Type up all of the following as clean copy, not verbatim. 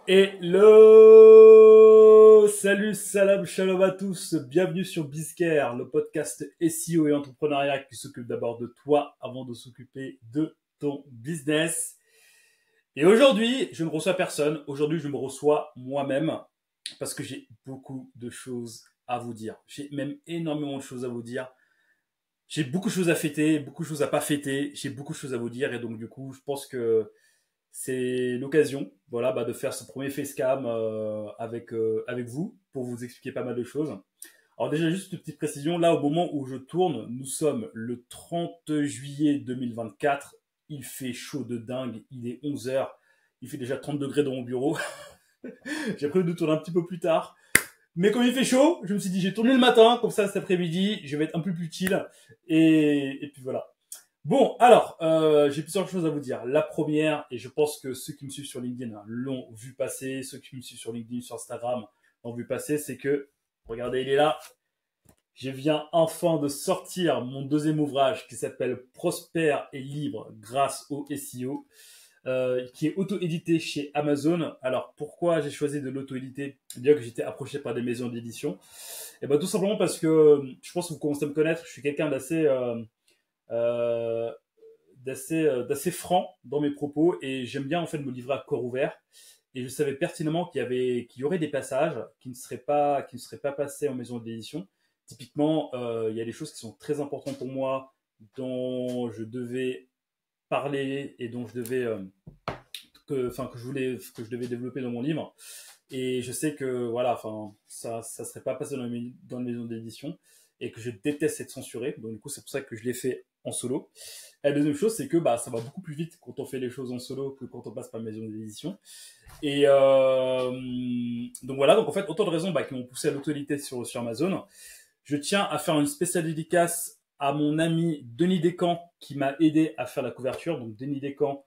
Hello! Salut, salam, shalom à tous. Bienvenue sur Bizcare, le podcast SEO et entrepreneuriat qui s'occupe d'abord de toi avant de s'occuper de ton business. Et aujourd'hui, je ne reçois personne. Aujourd'hui, je me reçois moi-même parce que j'ai beaucoup de choses à vous dire. J'ai même énormément de choses à vous dire. J'ai beaucoup de choses à fêter, beaucoup de choses à pas fêter. J'ai beaucoup de choses à vous dire et donc du coup, je pense que c'est l'occasion, voilà, de faire ce premier facecam avec vous pour vous expliquer pas mal de choses. Alors déjà, juste une petite précision, là, au moment où je tourne, nous sommes le 30 juillet 2024. Il fait chaud de dingue, il est 11 heures. Il fait déjà 30 degrés dans mon bureau. J'ai prévu de tourner un petit peu plus tard. Mais comme il fait chaud, je me suis dit, j'ai tourné le matin, comme ça cet après-midi, je vais être un peu plus utile. Et puis voilà. Bon, alors, j'ai plusieurs choses à vous dire. La première, et je pense que ceux qui me suivent sur LinkedIn l'ont vu passer, ceux qui me suivent sur LinkedIn, sur Instagram l'ont vu passer, c'est que, regardez, il est là. Je viens enfin de sortir mon deuxième ouvrage qui s'appelle Prospère et libre grâce au SEO, qui est auto-édité chez Amazon. Alors, pourquoi j'ai choisi de l'auto-éditer? Bien que j'étais approché par des maisons d'édition. Et ben, tout simplement parce que je pense que vous commencez à me connaître. Je suis quelqu'un euh, d'assez franc dans mes propos et j'aime bien en fait me livrer à corps ouvert. Et je savais pertinemment qu'il y aurait des passages qui ne seraient pas passés en maison d'édition. Typiquement, il y a des choses qui sont très importantes pour moi, dont je devais parler et dont je devais que je devais développer dans mon livre. Et je sais que voilà, enfin, ça serait pas passé dans les maisons d'édition et que je déteste être censuré. Donc du coup, c'est pour ça que je l'ai fait en solo. Et la deuxième chose, c'est que ça va beaucoup plus vite quand on fait les choses en solo que quand on passe par maison d'édition. Et donc voilà, donc en fait, autant de raisons qui m'ont poussé à l'autorité sur Amazon. Je tiens à faire une spéciale dédicace à mon ami Denis Descamps qui m'a aidé à faire la couverture. Donc Denis Descamps,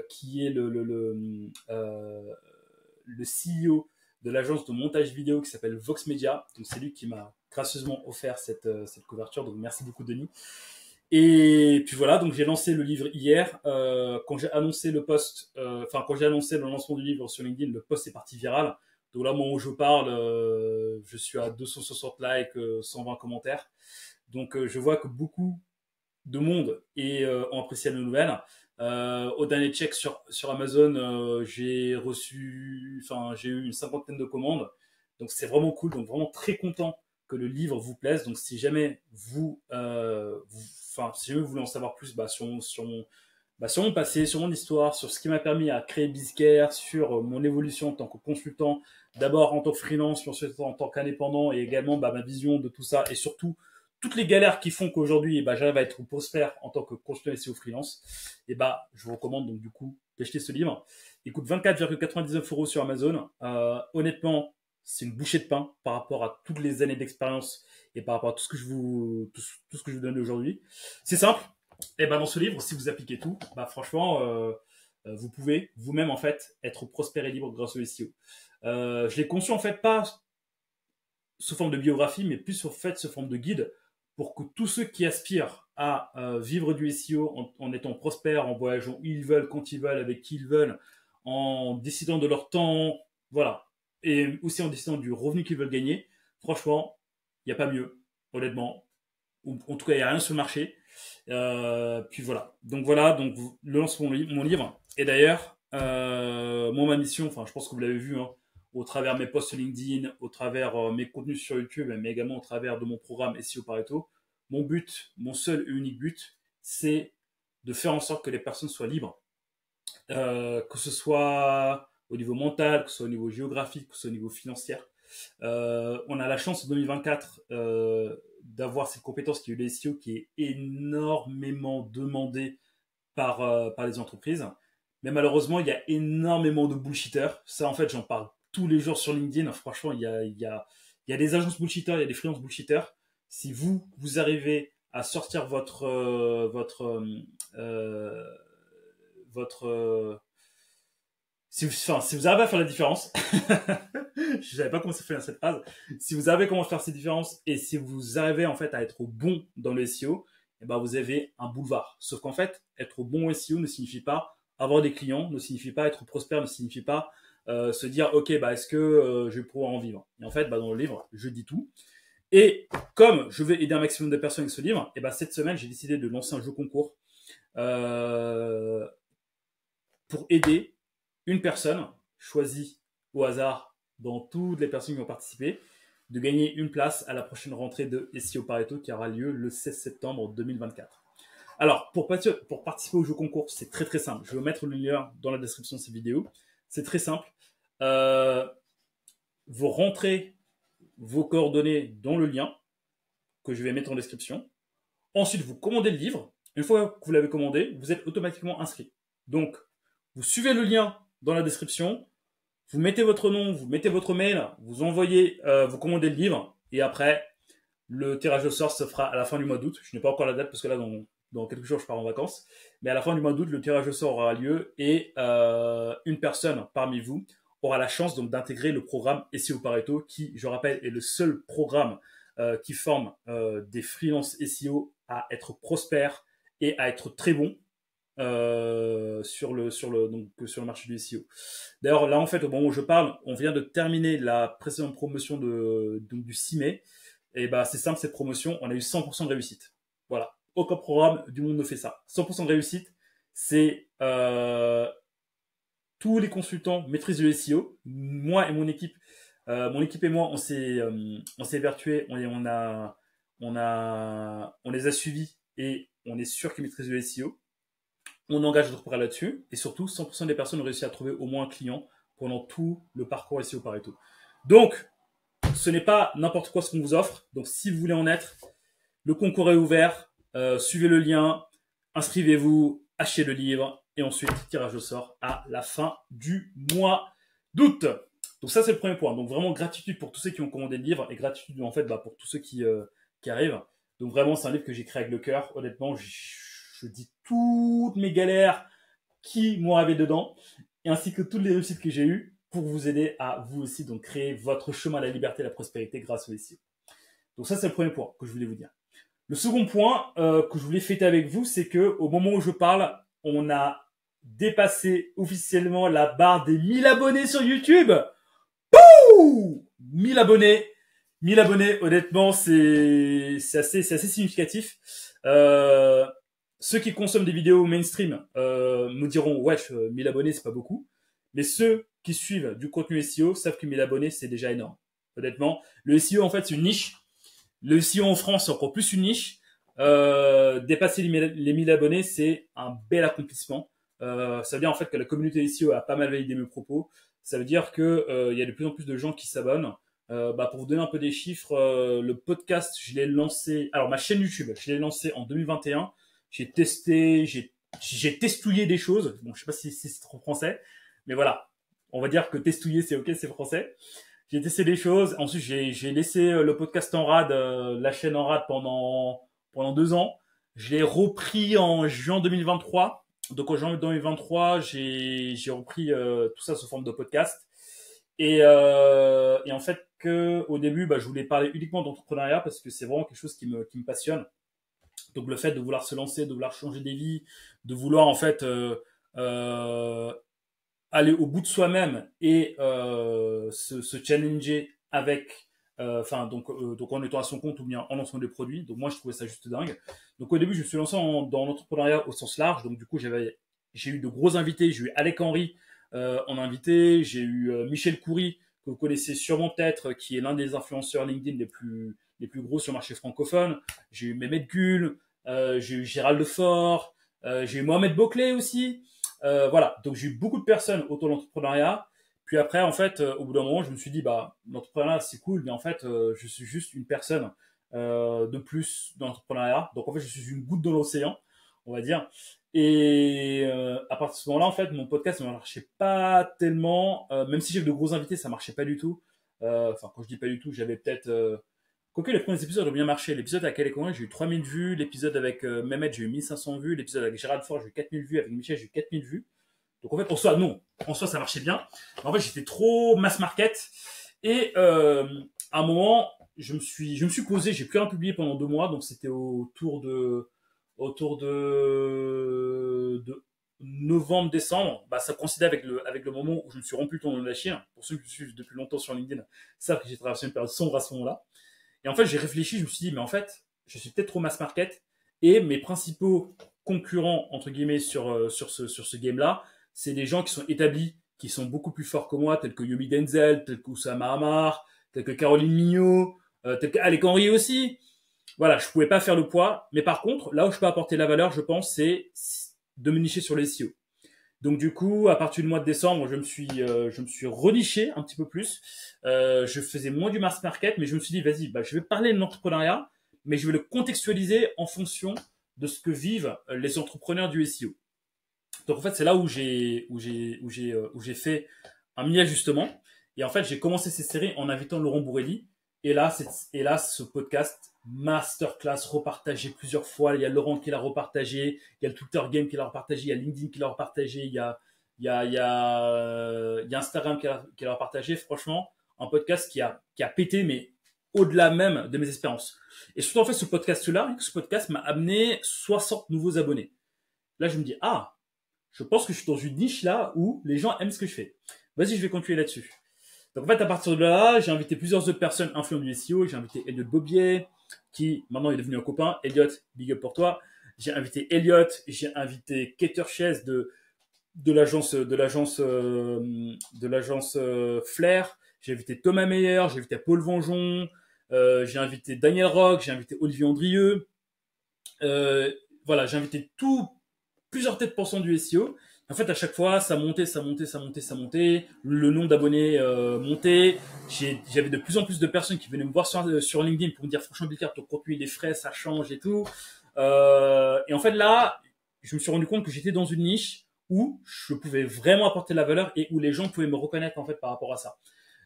qui est le CEO de l'agence de montage vidéo qui s'appelle Vox Media. Donc c'est lui qui m'a gracieusement offert cette couverture. Donc merci beaucoup Denis. Et puis voilà, donc j'ai lancé le livre hier. Quand j'ai annoncé quand j'ai annoncé le lancement du livre sur LinkedIn, le post est parti viral. Donc là, au moment où je parle, je suis à 260 likes, 120 commentaires. Donc je vois que beaucoup de monde ont apprécié la nouvelle. Au dernier check sur Amazon, j'ai eu une cinquantaine de commandes. Donc c'est vraiment cool. Donc vraiment très content que le livre vous plaise. Donc si jamais si jamais vous voulez en savoir plus sur mon passé, sur mon histoire, sur ce qui m'a permis à créer Bizcare, sur mon évolution en tant que consultant, d'abord en tant que freelance, puis ensuite en tant qu'indépendant, et également ma vision de tout ça, et surtout toutes les galères qui font qu'aujourd'hui j'arrive à être prospère en tant que consultant SEO freelance, je vous recommande donc du coup d'acheter ce livre. Il coûte 24,99 € sur Amazon. Honnêtement, c'est une bouchée de pain par rapport à toutes les années d'expérience et par rapport à tout ce que tout ce que je vous donne aujourd'hui. C'est simple. Et dans ce livre, si vous appliquez tout, franchement, vous pouvez vous-même en fait être prospère et libre grâce au SEO. Je l'ai conçu en fait pas sous forme de biographie, mais plus sous forme de guide pour que tous ceux qui aspirent à vivre du SEO en étant prospères, en voyageant où ils veulent, quand ils veulent, avec qui ils veulent, en décidant de leur temps, voilà, et aussi en décidant du revenu qu'ils veulent gagner, franchement, il n'y a pas mieux, honnêtement. En tout cas, il n'y a rien sur le marché. Puis voilà, donc le lancement de mon livre. Et d'ailleurs, ma mission, enfin, je pense que vous l'avez vu, hein, au travers de mes posts LinkedIn, au travers mes contenus sur YouTube, mais également au travers de mon programme SEO Pareto, mon but, mon seul et unique but, c'est de faire en sorte que les personnes soient libres, que ce soit au niveau mental, que ce soit au niveau géographique, que ce soit au niveau financier. On a la chance en 2024 d'avoir cette compétence qui est le SEO, qui est énormément demandée par les entreprises. Mais malheureusement, il y a énormément de bullshitters. Ça, en fait, j'en parle tous les jours sur LinkedIn. Franchement, il y a des agences bullshitters, il y a des freelances bullshitters. Si vous arrivez à sortir votre si vous arrivez à faire la différence, je savais pas comment ça fait cette phrase. Si vous savez comment faire ces différences et si vous arrivez en fait à être bon dans le SEO, vous avez un boulevard. Sauf qu'en fait, être bon au SEO ne signifie pas avoir des clients, ne signifie pas être prospère, ne signifie pas se dire, ok, bah, est-ce que je vais pouvoir en vivre? Et en fait, bah, dans le livre, je dis tout. Et comme je veux aider un maximum de personnes avec ce livre, et bah, cette semaine, j'ai décidé de lancer un jeu concours euh, pour aider une personne choisie au hasard dans toutes les personnes qui ont participé de gagner une place à la prochaine rentrée de SEO Pareto qui aura lieu le 16 septembre 2024. Alors, pour participer au jeu concours, c'est très très simple. Je vais mettre le lien dans la description de cette vidéo. C'est très simple. Vous rentrez vos coordonnées dans le lien que je vais mettre en description. Ensuite, vous commandez le livre. Une fois que vous l'avez commandé, vous êtes automatiquement inscrit. Donc, vous suivez le lien dans la description, vous mettez votre nom, vous mettez votre mail, vous envoyez, vous commandez le livre, et après, le tirage au sort se fera à la fin du mois d'août. Je n'ai pas encore la date parce que là, dans quelques jours, je pars en vacances. Mais à la fin du mois d'août, le tirage au sort aura lieu et une personne parmi vous aura la chance donc d'intégrer le programme SEO Pareto qui, je rappelle, est le seul programme qui forme des freelance SEO à être prospères et à être très bons sur le marché du SEO. D'ailleurs, là, en fait, au moment où je parle, on vient de terminer la précédente promotion du 6 mai. Et bah, c'est simple, cette promotion, on a eu 100% de réussite. Voilà. Aucun programme du monde ne fait ça. 100% de réussite, c'est tous les consultants maîtrisent le SEO. Moi et mon équipe et moi, on s'est vertué, on les a suivis et on est sûr qu'ils maîtrisent le SEO. On engage d'autres programmes là-dessus et surtout 100% des personnes ont réussi à trouver au moins un client pendant tout le parcours SEO Pareto. Donc, ce n'est pas n'importe quoi ce qu'on vous offre. Donc, si vous voulez en être, le concours est ouvert. Suivez le lien, inscrivez-vous, achetez le livre et ensuite tirage au sort à la fin du mois d'août. Donc ça, c'est le premier point. Donc vraiment gratitude pour tous ceux qui ont commandé le livre et gratitude en fait pour tous ceux qui arrivent. Donc vraiment, c'est un livre que j'ai créé avec le cœur. Honnêtement, je dis toutes mes galères qui m'ont arrivé dedans, et ainsi que toutes les réussites que j'ai eues pour vous aider à vous aussi donc créer votre chemin à la liberté et à la prospérité grâce au SEO. Donc ça, c'est le premier point que je voulais vous dire. Le second point que je voulais fêter avec vous, c'est que au moment où je parle, on a dépassé officiellement la barre des 1000 abonnés sur YouTube. Pouh 1000 abonnés. 1000 abonnés, honnêtement, c'est assez significatif. Ceux qui consomment des vidéos mainstream me diront, wesh, 1000 abonnés, c'est pas beaucoup. Mais ceux qui suivent du contenu SEO savent que 1000 abonnés, c'est déjà énorme. Honnêtement, le SEO, en fait, c'est une niche. Le SEO en France, c'est encore plus une niche. Dépasser les 1000 abonnés, c'est un bel accomplissement. Ça veut dire en fait que la communauté SEO a pas mal validé mes propos. Ça veut dire que y a de plus en plus de gens qui s'abonnent. Pour vous donner un peu des chiffres, le podcast, je l'ai lancé. Alors ma chaîne YouTube, je l'ai lancée en 2021. J'ai testé, j'ai testouillé des choses. Bon, je sais pas si c'est trop français, mais voilà. On va dire que testouiller, c'est ok, c'est français. J'ai testé des choses. Ensuite, j'ai laissé le podcast en rade, la chaîne en rade pendant 2 ans. Je l'ai repris en juin 2023. Donc en juin 2023, j'ai repris tout ça sous forme de podcast. Et en fait, au début, je voulais parler uniquement d'entrepreneuriat parce que c'est vraiment quelque chose qui me passionne. Donc le fait de vouloir se lancer, de vouloir changer des vies, de vouloir en fait aller au bout de soi-même et se challenger avec donc en étant à son compte ou bien en lançant des produits. Donc moi je trouvais ça juste dingue. Donc au début je me suis lancé dans l'entrepreneuriat au sens large. Donc du coup j'ai eu de gros invités. J'ai eu Alec Henry en invité, j'ai eu Michel Coury que vous connaissez sûrement peut-être, qui est l'un des influenceurs LinkedIn les plus gros sur le marché francophone. J'ai eu Mehmet Gül, j'ai eu Gérald Lefort, j'ai eu Mohamed Boclet aussi. Voilà, donc j'ai eu beaucoup de personnes autour de l'entrepreneuriat. Puis après, en fait, au bout d'un moment, je me suis dit, l'entrepreneuriat, c'est cool, mais en fait, je suis juste une personne de plus dans l'entrepreneuriat. Donc en fait, je suis une goutte dans l'océan, on va dire. Et à partir de ce moment-là, en fait, mon podcast ne marchait pas tellement. Même si j'avais de gros invités, ça marchait pas du tout. Quand je dis pas du tout, j'avais peut-être... Quoique les premiers épisodes ont bien marché. L'épisode avec Alec Henry, j'ai eu 3000 vues. L'épisode avec Mehmet, j'ai eu 1500 vues. L'épisode avec Gérald Fort, j'ai eu 4000 vues. Avec Michel, j'ai eu 4000 vues. Donc en fait, en soi, ça marchait bien. Mais en fait, j'étais trop mass market. Et à un moment, je me suis posé. J'ai plus rien publié pendant 2 mois. Donc c'était autour de novembre-décembre, bah, ça coïncidait avec le moment où je me suis rompu le tendon de l'Achille. Pour ceux qui me suivent depuis longtemps sur LinkedIn savent que j'ai traversé une période sombre à ce moment-là. Et en fait, j'ai réfléchi, je me suis dit, mais en fait, je suis peut-être trop mass market et mes principaux concurrents, entre guillemets, sur ce game-là, c'est des gens qui sont établis, qui sont beaucoup plus forts que moi, tels que Yomi Denzel, tels que Oussama Hamar, tels que Caroline Mignot, tels que Alec Henry aussi. Voilà, je pouvais pas faire le poids, mais par contre, là où je peux apporter la valeur, je pense, c'est de me nicher sur les SEO. Donc du coup, à partir du mois de décembre, je me suis reniché un petit peu plus. Je faisais moins du mass market, mais je me suis dit, vas-y, bah, je vais parler de l'entrepreneuriat, mais je vais le contextualiser en fonction de ce que vivent les entrepreneurs du SEO. Donc en fait, c'est là où j'ai fait un mini-ajustement. Et en fait, j'ai commencé cette série en invitant Laurent Bourrelli. Et là, ce podcast masterclass repartagé plusieurs fois. Il y a Laurent qui l'a repartagé, il y a le Twitter Game qui l'a repartagé, il y a LinkedIn qui l'a repartagé, il y a Instagram qui l'a repartagé. Franchement, un podcast qui a pété, mais au-delà même de mes espérances. Et surtout, en fait, ce podcast m'a amené 60 nouveaux abonnés. Là, je me dis, ah, je pense que je suis dans une niche là où les gens aiment ce que je fais. Vas-y, je vais continuer là-dessus. Donc en fait, à partir de là, j'ai invité plusieurs autres personnes influentes du SEO. J'ai invité Elliot Bobier, qui maintenant est devenu un copain. Elliot, big up pour toi. J'ai invité Elliot, j'ai invité Keter Chess de l'agence Flair. J'ai invité Thomas Meyer, j'ai invité Paul Vengeon, j'ai invité Daniel Rock, j'ai invité Olivier Andrieux. Voilà, j'ai invité plusieurs têtes pensantes du SEO. En fait, à chaque fois, ça montait. Le nombre d'abonnés montait. J'avais de plus en plus de personnes qui venaient me voir sur LinkedIn pour me dire, franchement, Bicard, ton contenu, il est frais, ça change et tout. Et en fait, là, je me suis rendu compte que j'étais dans une niche où je pouvais vraiment apporter de la valeur et où les gens pouvaient me reconnaître, en fait, par rapport à ça.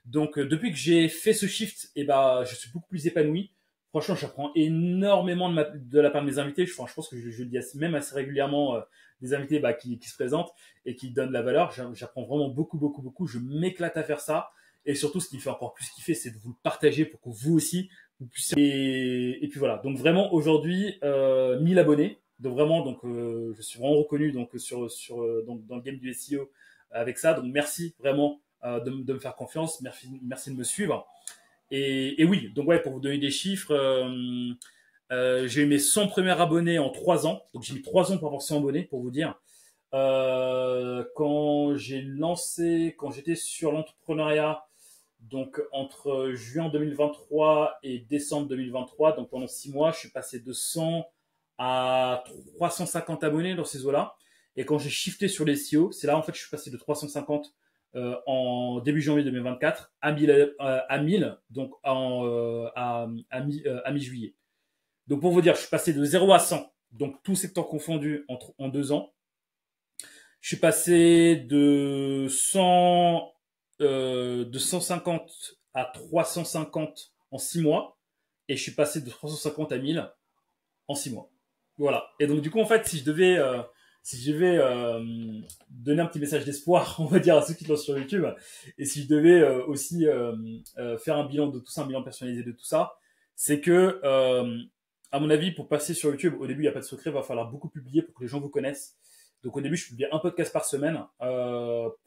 Donc, depuis que j'ai fait ce shift, je suis beaucoup plus épanoui. Franchement, j'apprends énormément de la part de mes invités. Je pense que je le dis même assez régulièrement, des invités qui se présentent et qui donnent de la valeur. J'apprends vraiment beaucoup, beaucoup, beaucoup. Je m'éclate à faire ça. Et surtout, ce qui me fait encore plus kiffer, c'est de vous le partager pour que vous aussi, vous puissiez. Et puis voilà. Donc vraiment, aujourd'hui, 1000 abonnés. Donc vraiment, je suis vraiment reconnu donc, dans le game du SEO avec ça. Donc merci vraiment de me faire confiance. Merci de me suivre. Et oui, donc ouais, pour vous donner des chiffres, j'ai eu mes 100 premiers abonnés en 3 ans. Donc j'ai mis 3 ans pour avoir 100 abonnés, pour vous dire. Quand j'étais sur l'entrepreneuriat, donc entre juin 2023 et décembre 2023, donc pendant 6 mois, je suis passé de 100 à 350 abonnés dans ces eaux-là. Et quand j'ai shifté sur les SEO, c'est là en fait je suis passé de 350 en début janvier 2024 à 1000 donc à mi-juillet. Donc pour vous dire, je suis passé de 0 à 100, donc tout secteur confondu en 2 ans. Je suis passé de 150 à 350 en 6 mois et je suis passé de 350 à 1000 en 6 mois. Voilà. Et donc du coup en fait, si je devais donner un petit message d'espoir, on va dire, à ceux qui lancent sur YouTube, et si je devais aussi faire un bilan de tout ça, un bilan personnalisé de tout ça, c'est que, à mon avis, pour passer sur YouTube, au début, il n'y a pas de secret, il va falloir beaucoup publier pour que les gens vous connaissent. Donc au début, je publiais un podcast par semaine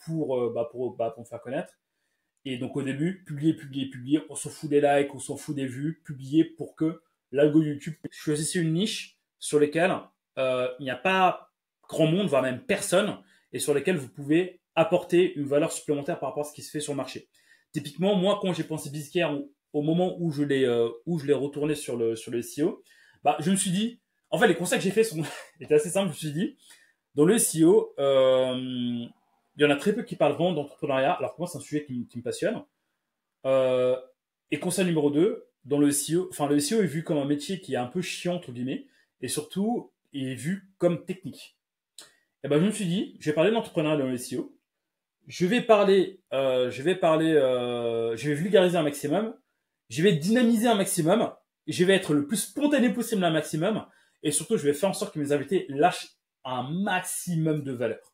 pour me faire connaître. Et donc au début, publier, on s'en fout des likes, on s'en fout des vues, publier pour que l'algo YouTube choisisse une niche sur laquelle il n'y a pas grand monde, voire même personne, et sur lesquels vous pouvez apporter une valeur supplémentaire par rapport à ce qui se fait sur le marché. Typiquement, moi, quand j'ai pensé Bizcare, au moment où je l'ai retourné sur le SEO, je me suis dit, en fait, les constats que j'ai faits étaient assez simples. Je me suis dit, dans le SEO, il y en a très peu qui parlent vraiment d'entrepreneuriat, alors que moi, c'est un sujet qui me passionne. Et constat numéro 2, dans le SEO, le SEO est vu comme un métier qui est un peu chiant, entre guillemets, et surtout, est vu comme technique. Je me suis dit, je vais parler de l'entrepreneuriat dans le SEO. Je vais vulgariser un maximum. Je vais dynamiser un maximum. Je vais être le plus spontané possible un maximum. Et surtout, je vais faire en sorte que mes invités lâchent un maximum de valeur.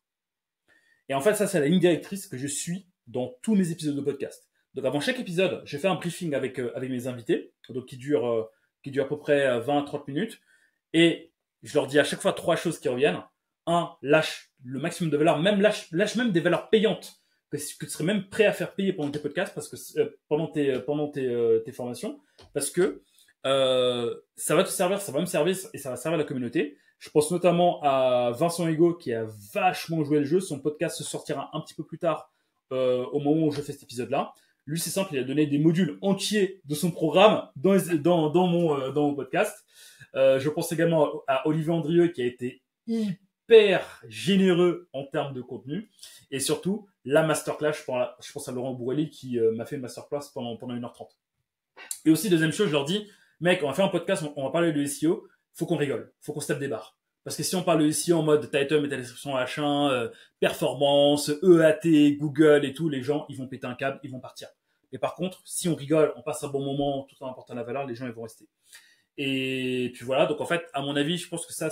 Et en fait, ça, c'est la ligne directrice que je suis dans tous mes épisodes de podcast. Donc, avant chaque épisode, je fais un briefing avec mes invités, donc qui dure à peu près 20 à 30 minutes. Et je leur dis à chaque fois 3 choses qui reviennent. lâche le maximum de valeur, même lâche même des valeurs payantes que tu serais même prêt à faire payer pendant tes podcasts, parce que pendant tes formations, parce que ça va te servir, ça va me servir et ça va servir la communauté. Je pense notamment à Vincent Hugo qui a vachement joué le jeu. Son podcast se sortira un petit peu plus tard au moment où je fais cet épisode-là. Lui, c'est simple, il a donné des modules entiers de son programme dans mon podcast. Je pense également à Olivier Andrieux qui a été hyper généreux en termes de contenu. Et surtout, la masterclass, je pense à Laurent Bourrelli qui m'a fait une masterclass pendant 1h30. Et aussi, deuxième chose, je leur dis, mec, on va faire un podcast, on va parler de SEO, faut qu'on rigole, faut qu'on se tape des barres. Parce que si on parle de SEO en mode title, métadescription, machin, performance, EAT, Google et tout, les gens, ils vont péter un câble, ils vont partir. Mais par contre, si on rigole, on passe un bon moment tout en apportant la valeur, les gens, ils vont rester. Et puis voilà, donc en fait, à mon avis, je pense que ça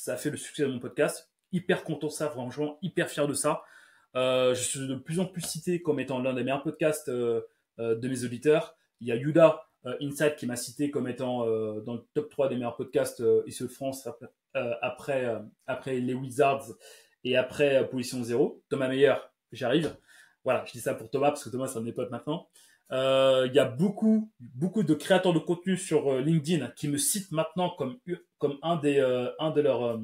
a fait le succès de mon podcast. Hyper content de ça, franchement, hyper fier de ça. Je suis de plus en plus cité comme étant l'un des meilleurs podcasts de mes auditeurs. Il y a Yuda Insight qui m'a cité comme étant dans le top 3 des meilleurs podcasts ici de France après les Wizards et après Position Zéro. Thomas Meyer, j'arrive. Voilà, je dis ça pour Thomas parce que Thomas c'est un de mes potes maintenant. Il y a beaucoup de créateurs de contenu sur LinkedIn qui me citent maintenant comme un de leurs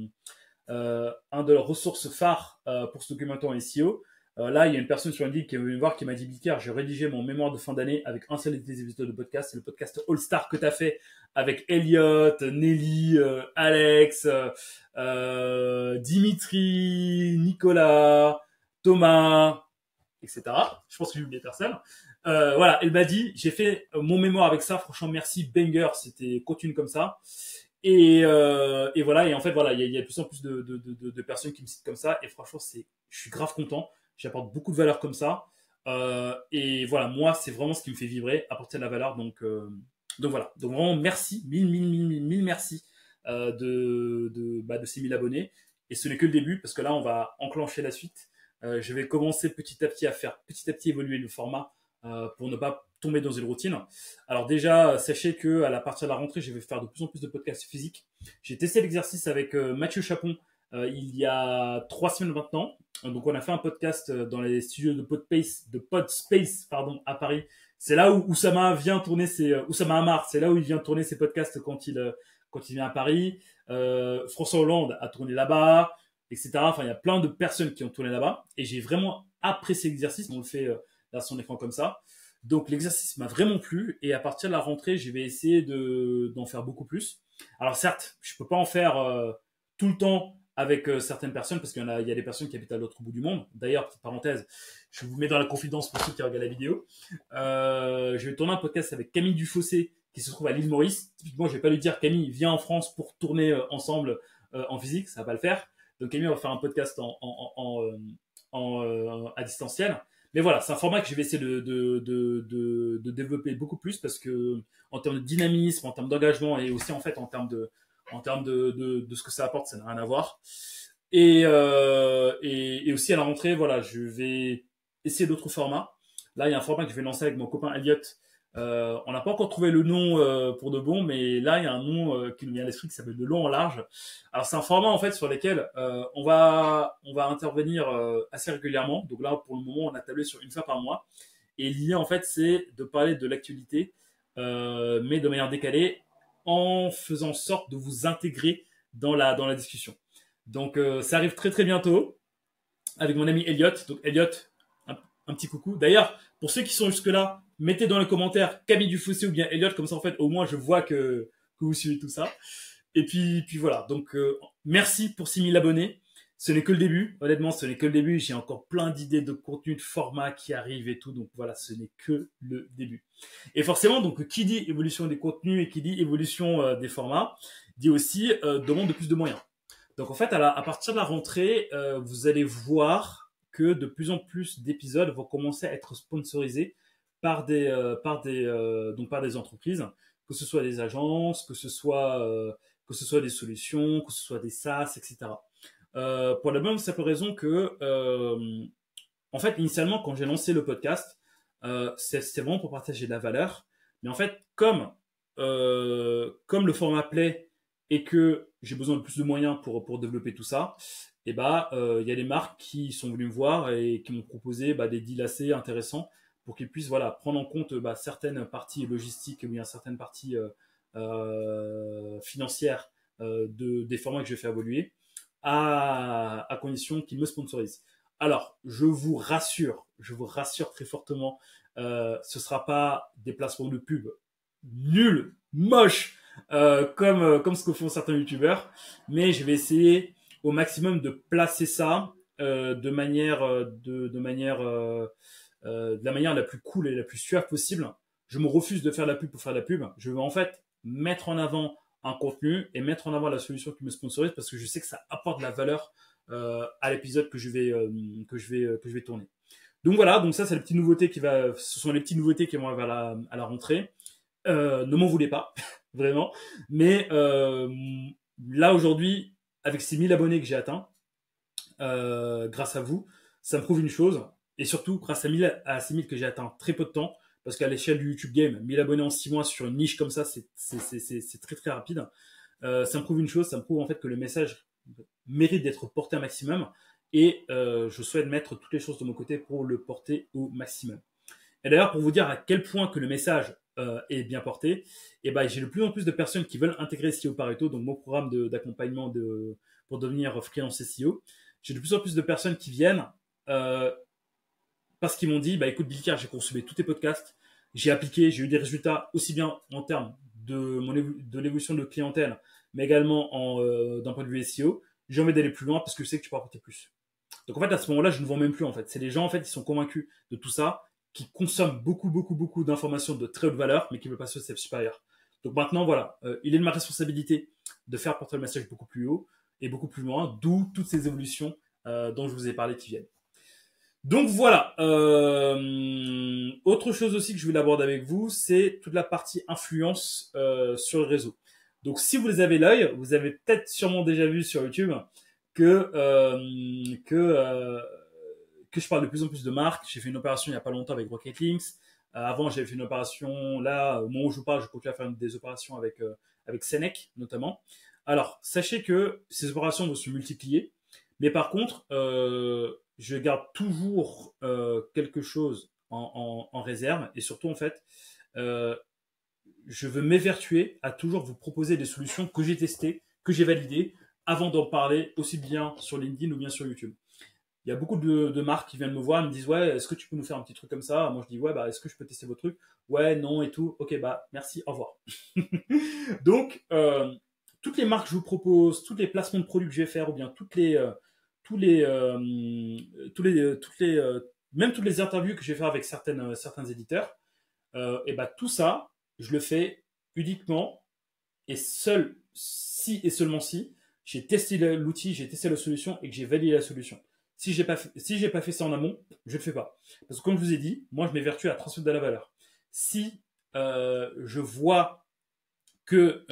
ressources phares pour se documenter en SEO. Là, il y a une personne sur LinkedIn qui est venue me voir qui m'a dit Biker, j'ai rédigé mon mémoire de fin d'année avec un seul des épisodes de podcast, c'est le podcast All Star que tu as fait avec Elliot, Nelly, Alex, Dimitri, Nicolas, Thomas, etc. Je pense que j'ai oublié personne. Voilà, elle m'a dit, j'ai fait mon mémoire avec ça, franchement merci, banger, c'était continue comme ça. Et voilà, et en fait voilà, il y a de plus en plus de personnes qui me citent comme ça, et franchement je suis grave content, j'apporte beaucoup de valeur comme ça, et voilà, moi c'est vraiment ce qui me fait vibrer, apporter de la valeur, donc voilà, donc vraiment merci, mille merci de ces 1000 abonnés, et ce n'est que le début, parce que là on va enclencher la suite. Je vais commencer petit à petit évoluer le format pour ne pas tomber dans une routine. Alors déjà, sachez que à la partir de la rentrée, je vais faire de plus en plus de podcasts physiques. J'ai testé l'exercice avec Mathieu Chapon il y a 3 semaines maintenant. Donc on a fait un podcast dans les studios de Podspace à Paris. C'est là où Oussama vient tourner Oussama Hamar, c'est là où il vient tourner ses podcasts quand il vient à Paris. François Hollande a tourné là-bas, etc. Enfin, il y a plein de personnes qui ont tourné là-bas et j'ai vraiment apprécié l'exercice. On le fait dans son écran comme ça. Donc l'exercice m'a vraiment plu et à partir de la rentrée, je vais essayer d'en faire beaucoup plus. Alors certes, je peux pas en faire tout le temps avec certaines personnes parce qu'il y a des personnes qui habitent à l'autre bout du monde. D'ailleurs, petite parenthèse, je vous mets dans la confidence pour ceux qui regardent la vidéo. Je vais tourner un podcast avec Camille Dufossé qui se trouve à l'île Maurice. Typiquement, je vais pas lui dire Camille, viens en France pour tourner ensemble en physique, ça va pas le faire. Donc Camille va faire un podcast à distanciel. Mais voilà, c'est un format que je vais essayer de développer beaucoup plus parce que en termes de dynamisme, en termes d'engagement et aussi en fait en termes de ce que ça apporte, ça n'a rien à voir. Et aussi à la rentrée, voilà, je vais essayer d'autres formats. Là, il y a un format que je vais lancer avec mon copain Elliot. On n'a pas encore trouvé le nom pour de bon, mais là il y a un nom qui nous vient à l'esprit qui s'appelle de long en large. Alors c'est un format en fait sur lequel on va intervenir assez régulièrement. Donc là pour le moment on a tablé sur une fois par mois. Et l'idée en fait c'est de parler de l'actualité, mais de manière décalée, en faisant en sorte de vous intégrer dans la discussion. Donc ça arrive très très bientôt avec mon ami Elliot. Donc Elliot, un petit coucou. D'ailleurs, pour ceux qui sont jusque-là, mettez dans les commentaires Camille Dufossé ou bien Elliot, comme ça en fait au moins je vois que vous suivez tout ça. Et puis voilà, donc merci pour 6000 abonnés. Ce n'est que le début, honnêtement, ce n'est que le début. J'ai encore plein d'idées de contenu, de formats qui arrivent et tout, donc voilà, ce n'est que le début. Et forcément, donc qui dit évolution des contenus et qui dit évolution des formats, dit aussi demande de plus de moyens. Donc en fait, à partir de la rentrée, vous allez voir que de plus en plus d'épisodes vont commencer à être sponsorisés par des entreprises, que ce soit des agences, que ce soit des solutions, que ce soit des SaaS, etc. Pour la même simple raison que, en fait, initialement, quand j'ai lancé le podcast, c'était vraiment pour partager de la valeur. Mais en fait, comme le format plaît et que j'ai besoin de plus de moyens pour développer tout ça, et bah, il y a des marques qui sont venues me voir et qui m'ont proposé des deals assez intéressants pour qu'ils puissent voilà, prendre en compte certaines parties logistiques ou bien certaines parties financières des formats que je vais faire évoluer à condition qu'ils me sponsorisent. Alors, je vous rassure très fortement, ce sera pas des placements de pub nuls, moches, comme ce que font certains youtubeurs, mais je vais essayer au maximum de placer ça de la manière la plus cool et la plus suave possible. Je me refuse de faire la pub pour faire la pub. Je veux en fait mettre en avant un contenu et mettre en avant la solution qui me sponsorise parce que je sais que ça apporte de la valeur à l'épisode que je vais tourner. Donc voilà, donc ça c'est ce sont les petites nouveautés qui vont arriver à la rentrée. Ne m'en voulez pas, vraiment. Mais là aujourd'hui, avec ces 1000 abonnés que j'ai atteints, grâce à vous, ça me prouve une chose. Et surtout, grâce à ces 1000 que j'ai atteints très peu de temps, parce qu'à l'échelle du YouTube Game, 1000 abonnés en 6 mois sur une niche comme ça, c'est très très rapide. Ça me prouve une chose, ça me prouve en fait que le message mérite d'être porté un maximum. Et je souhaite mettre toutes les choses de mon côté pour le porter au maximum. Et d'ailleurs, pour vous dire à quel point que le message est bien porté, et ben, j'ai de plus en plus de personnes qui veulent intégrer SEO Pareto, donc mon programme d'accompagnement pour devenir freelance SEO. J'ai de plus en plus de personnes qui viennent parce qu'ils m'ont dit, écoute Bilkar, j'ai consommé tous tes podcasts, j'ai appliqué, j'ai eu des résultats aussi bien en termes de l'évolution de clientèle, mais également d'un point de vue SEO. J'ai envie d'aller plus loin parce que je sais que tu peux apporter plus. Donc en fait, à ce moment-là, je ne vends même plus en fait. C'est les gens en fait qui sont convaincus de tout ça, qui consomment beaucoup d'informations de très haute valeur, mais qui ne veulent pas se step supérieur. Donc maintenant, voilà, il est de ma responsabilité de faire porter le message beaucoup plus haut et beaucoup plus loin, d'où toutes ces évolutions dont je vous ai parlé qui viennent. Donc voilà. Autre chose aussi que je voulais aborder avec vous, c'est toute la partie influence sur le réseau. Donc si vous avez l'œil, vous avez peut-être sûrement déjà vu sur YouTube que je parle de plus en plus de marques. J'ai fait une opération il n'y a pas longtemps avec Rocket Links. Avant, j'avais fait une opération, là, au moment où je vous parle, je continue à faire des opérations avec Senec, notamment. Alors, sachez que ces opérations vont se multiplier. Mais par contre, je garde toujours quelque chose en réserve. Et surtout, en fait, je veux m'évertuer à toujours vous proposer des solutions que j'ai testées, que j'ai validées, avant d'en parler aussi bien sur LinkedIn ou bien sur YouTube. Il y a beaucoup de marques qui viennent me voir, ils me disent ouais, est-ce que tu peux nous faire un petit truc comme ça? Moi je dis ouais, est-ce que je peux tester vos trucs? Ouais, non et tout. Ok, merci, au revoir. Donc toutes les marques que je vous propose, tous les placements de produits que je vais faire, ou bien même toutes les interviews que je vais faire avec certains éditeurs, tout ça, je le fais uniquement et si et seulement si j'ai testé l'outil, j'ai testé la solution et que j'ai validé la solution. Si j'ai pas fait ça en amont, je le fais pas. Parce que comme je vous ai dit, moi je m'évertue à transmettre de la valeur. Si je vois que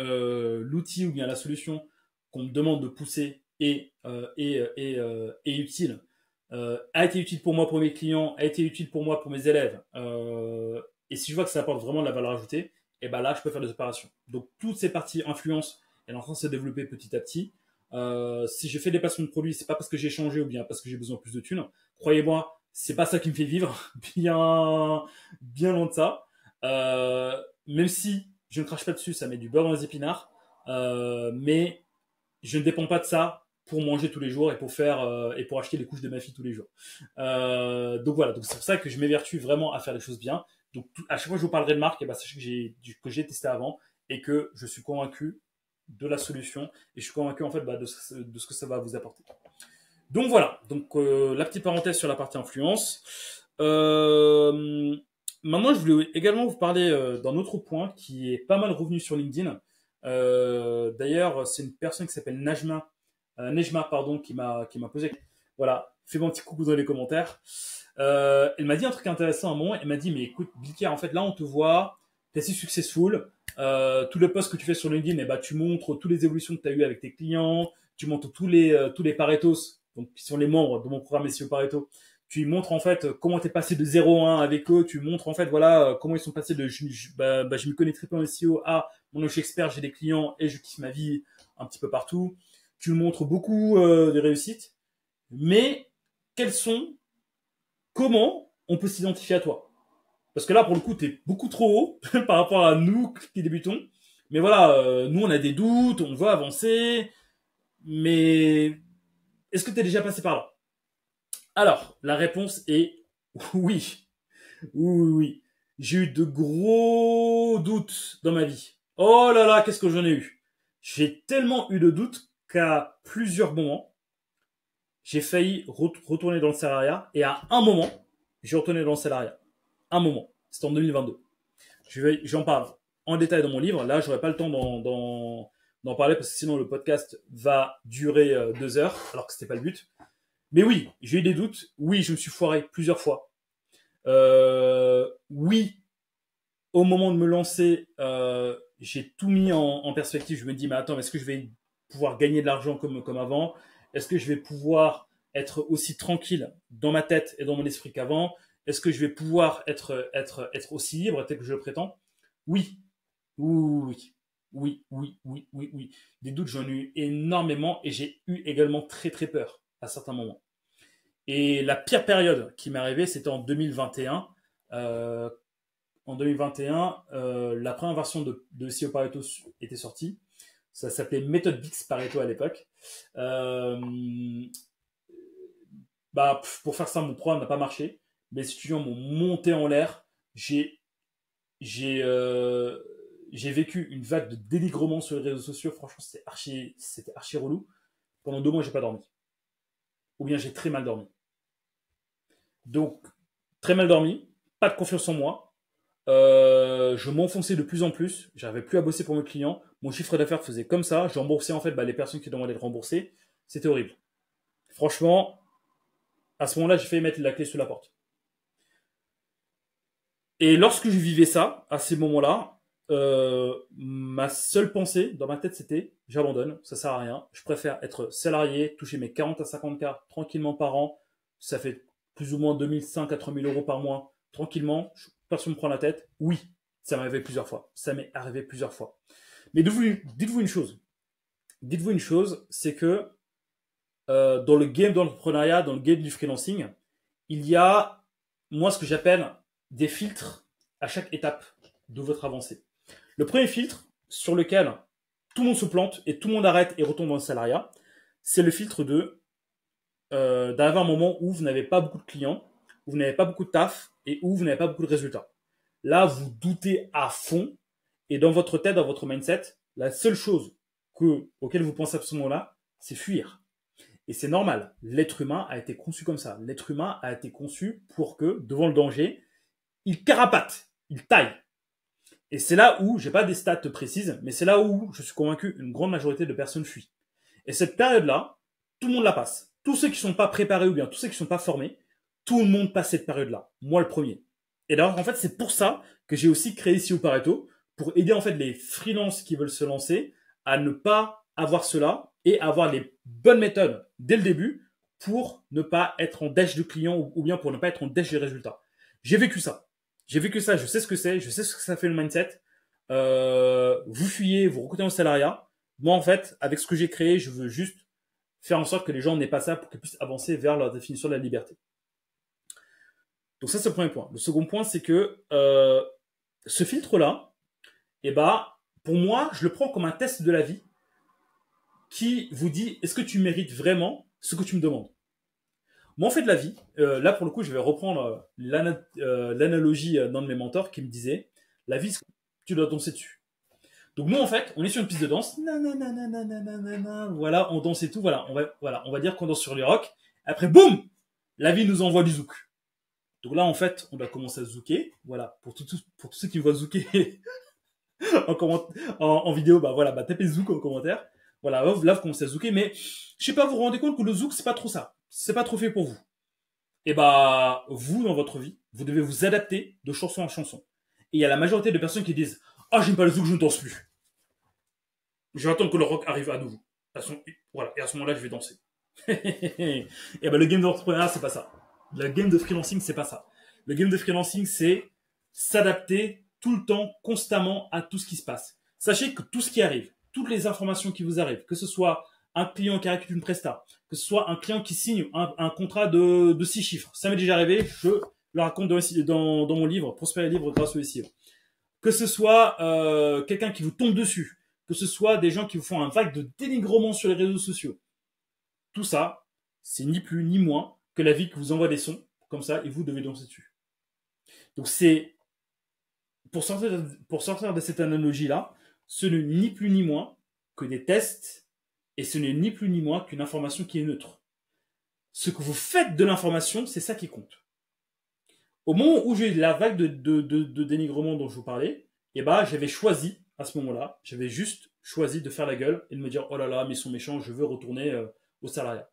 l'outil ou bien la solution qu'on me demande de pousser est utile, a été utile pour moi, pour mes clients, a été utile pour moi, pour mes élèves, et si je vois que ça apporte vraiment de la valeur ajoutée, et là je peux faire des opérations. Donc toutes ces parties influence, elle est en train de se développer petit à petit. Si je fais des placements de produits, c'est pas parce que j'ai changé ou bien parce que j'ai besoin de plus de thunes. Croyez-moi, c'est pas ça qui me fait vivre, bien loin de ça. Même si je ne crache pas dessus, ça met du beurre dans les épinards, mais je ne dépends pas de ça pour manger tous les jours et pour acheter les couches de ma fille tous les jours. Donc voilà, donc c'est pour ça que je m'évertue vraiment à faire les choses bien. Donc à chaque fois que je vous parlerai de marque, sachez que j'ai testé avant et que je suis convaincu de la solution et je suis convaincu en fait de ce que ça va vous apporter. Donc voilà, donc la petite parenthèse sur la partie influence. Maintenant, je voulais également vous parler d'un autre point qui est pas mal revenu sur LinkedIn. D'ailleurs, c'est une personne qui s'appelle Nejma, qui m'a posé. Voilà, fais mon petit coucou dans les commentaires. Elle m'a dit un truc intéressant à un moment. Elle m'a dit, mais écoute, Bilkar, en fait, là, on te voit, t'es si successful. Tous les posts que tu fais sur LinkedIn, tu montres toutes les évolutions que tu as eues avec tes clients. Tu montres tous les Paretos, donc qui sont les membres de mon programme SEO Pareto. Tu montres en fait comment tu es passé de 0 à 1 avec eux. Tu montres en fait comment ils sont passés de je m'y connais très peu en SEO à mon expert, j'ai des clients et je kiffe ma vie un petit peu partout. Tu montres beaucoup de réussites. Mais comment on peut s'identifier à toi? Parce que là, pour le coup, t'es beaucoup trop haut par rapport à nous qui débutons. Mais voilà, nous, on a des doutes, on veut avancer. Mais est-ce que t'es déjà passé par là? Alors, la réponse est oui. Oui, oui, oui. J'ai eu de gros doutes dans ma vie. Oh là là, qu'est-ce que j'en ai eu? J'ai tellement eu de doutes qu'à plusieurs moments, j'ai failli retourner dans le salariat. Et à un moment, j'ai retourné dans le salariat. Un moment. C'était en 2022. J'en parle en détail dans mon livre. Là, j'aurais pas le temps d'en parler parce que sinon le podcast va durer 2 heures, alors que c'était pas le but. Mais oui, j'ai eu des doutes. Oui, je me suis foiré plusieurs fois. Oui, au moment de me lancer, j'ai tout mis en perspective. Je me dis, mais attends, est-ce que je vais pouvoir gagner de l'argent comme avant? Est-ce que je vais pouvoir être aussi tranquille dans ma tête et dans mon esprit qu'avant? Est-ce que je vais pouvoir être aussi libre tel que je le prétends? Oui, oui, oui, oui, oui, oui, oui. Des doutes, j'en ai eu énormément et j'ai eu également très très peur à certains moments. Et la pire période qui m'est arrivée, c'était en 2021. En 2021, la première version de SEO Pareto était sortie. Ça s'appelait méthode Bix Pareto à l'époque. Euh, pour faire ça, mon programme n'a pas marché. Mes étudiants m'ont monté en l'air. J'ai j'ai euh, j'ai vécu une vague de dénigrement sur les réseaux sociaux. Franchement, c'était archi relou. Pendant 2 mois, j'ai pas dormi. Ou bien j'ai très mal dormi. Donc, très mal dormi, pas de confiance en moi. Je m'enfonçais de plus en plus. J'arrivais plus à bosser pour mes clients. Mon chiffre d'affaires faisait comme ça. Je remboursais en fait les personnes qui demandaient de rembourser. C'était horrible. Franchement, à ce moment-là, j'ai failli mettre la clé sous la porte. Et lorsque je vivais ça, à ces moments-là, ma seule pensée dans ma tête, c'était j'abandonne, ça sert à rien. Je préfère être salarié, toucher mes 40 à 50 k tranquillement par an. Ça fait plus ou moins 2500 à 3000 euros par mois, tranquillement. Personne ne me prend la tête. Oui, ça m'est arrivé plusieurs fois. Ça m'est arrivé plusieurs fois. Mais dites-vous une chose. Dites-vous une chose, c'est que dans le game de l'entrepreneuriat, dans le game du freelancing, il y a, moi, ce que j'appelle des filtres à chaque étape de votre avancée. Le premier filtre sur lequel tout le monde se plante et tout le monde arrête et retourne dans le salariat, c'est le filtre d'arriver à un moment où vous n'avez pas beaucoup de clients, où vous n'avez pas beaucoup de taf et où vous n'avez pas beaucoup de résultats. Là, vous doutez à fond et dans votre tête, dans votre mindset, la seule chose auquel vous pensez à ce moment-là, c'est fuir. Et c'est normal. L'être humain a été conçu comme ça. L'être humain a été conçu pour que, devant le danger, il carapate, il taille. Et c'est là où, j'ai pas des stats précises, mais c'est là où je suis convaincu une grande majorité de personnes fuient. Et cette période-là, tout le monde la passe. Tous ceux qui sont pas préparés ou bien tous ceux qui sont pas formés, tout le monde passe cette période-là. Moi le premier. Et d'ailleurs, en fait, c'est pour ça que j'ai aussi créé SEO Pareto, pour aider en fait les freelances qui veulent se lancer à ne pas avoir cela et avoir les bonnes méthodes dès le début pour ne pas être en dèche de clients ou bien pour ne pas être en dèche des résultats. J'ai vécu ça. J'ai vécu ça, je sais ce que c'est, je sais ce que ça fait le mindset. Vous fuyez, vous recrutez en salariat. Moi, en fait, avec ce que j'ai créé, je veux juste faire en sorte que les gens n'aient pas ça pour qu'ils puissent avancer vers leur définition de la liberté. Donc ça, c'est le premier point. Le second point, c'est que ce filtre-là, pour moi, je le prends comme un test de la vie qui vous dit, est-ce que tu mérites vraiment ce que tu me demandes? Moi, en fait, de la vie, là, pour le coup, je vais reprendre l'analogie d'un de mes mentors qui me disait, la vie, tu dois danser dessus. Donc nous, en fait, on est sur une piste de danse, voilà, on danse et tout, voilà, on va dire qu'on danse sur les rocs. Après, boum, la vie nous envoie du zouk. Donc là, en fait, on doit commencer à zouker, voilà, pour tous ceux qui me voient zouker en vidéo, tapez zouk en commentaire. Voilà, là, vous commencez à zouker, mais je sais pas, vous vous rendez compte que le zouk, c'est pas trop ça. C'est pas trop fait pour vous. Et vous, dans votre vie, vous devez vous adapter de chanson en chanson. Et il y a la majorité de personnes qui disent, ah, j'aime pas le zouk, je ne danse plus. Je vais attendre que le rock arrive à nouveau. Voilà, et à ce moment-là, je vais danser. Et le game d'entrepreneuriat, c'est pas ça. Le game de freelancing, c'est pas ça. Le game de freelancing, c'est s'adapter tout le temps, constamment à tout ce qui se passe. Sachez que tout ce qui arrive, toutes les informations qui vous arrivent, que ce soit un client qui récupère une presta, que ce soit un client qui signe un contrat de 6 chiffres. Ça m'est déjà arrivé, je le raconte dans mon livre, Prospérer libre grâce au SEO. Que ce soit quelqu'un qui vous tombe dessus, que ce soit des gens qui vous font un vague de dénigrement sur les réseaux sociaux. Tout ça, c'est ni plus ni moins que la vie qui vous envoie des sons, comme ça, et vous devez danser dessus. Donc c'est, pour sortir de cette analogie-là, ce n'est ni plus ni moins que des tests, et ce n'est ni plus ni moins qu'une information qui est neutre. Ce que vous faites de l'information, c'est ça qui compte. Au moment où j'ai eu la vague de dénigrement dont je vous parlais, eh ben, j'avais choisi, à ce moment-là, j'avais juste choisi de faire la gueule et de me dire, oh là là, mais ils sont méchants, je veux retourner au salariat.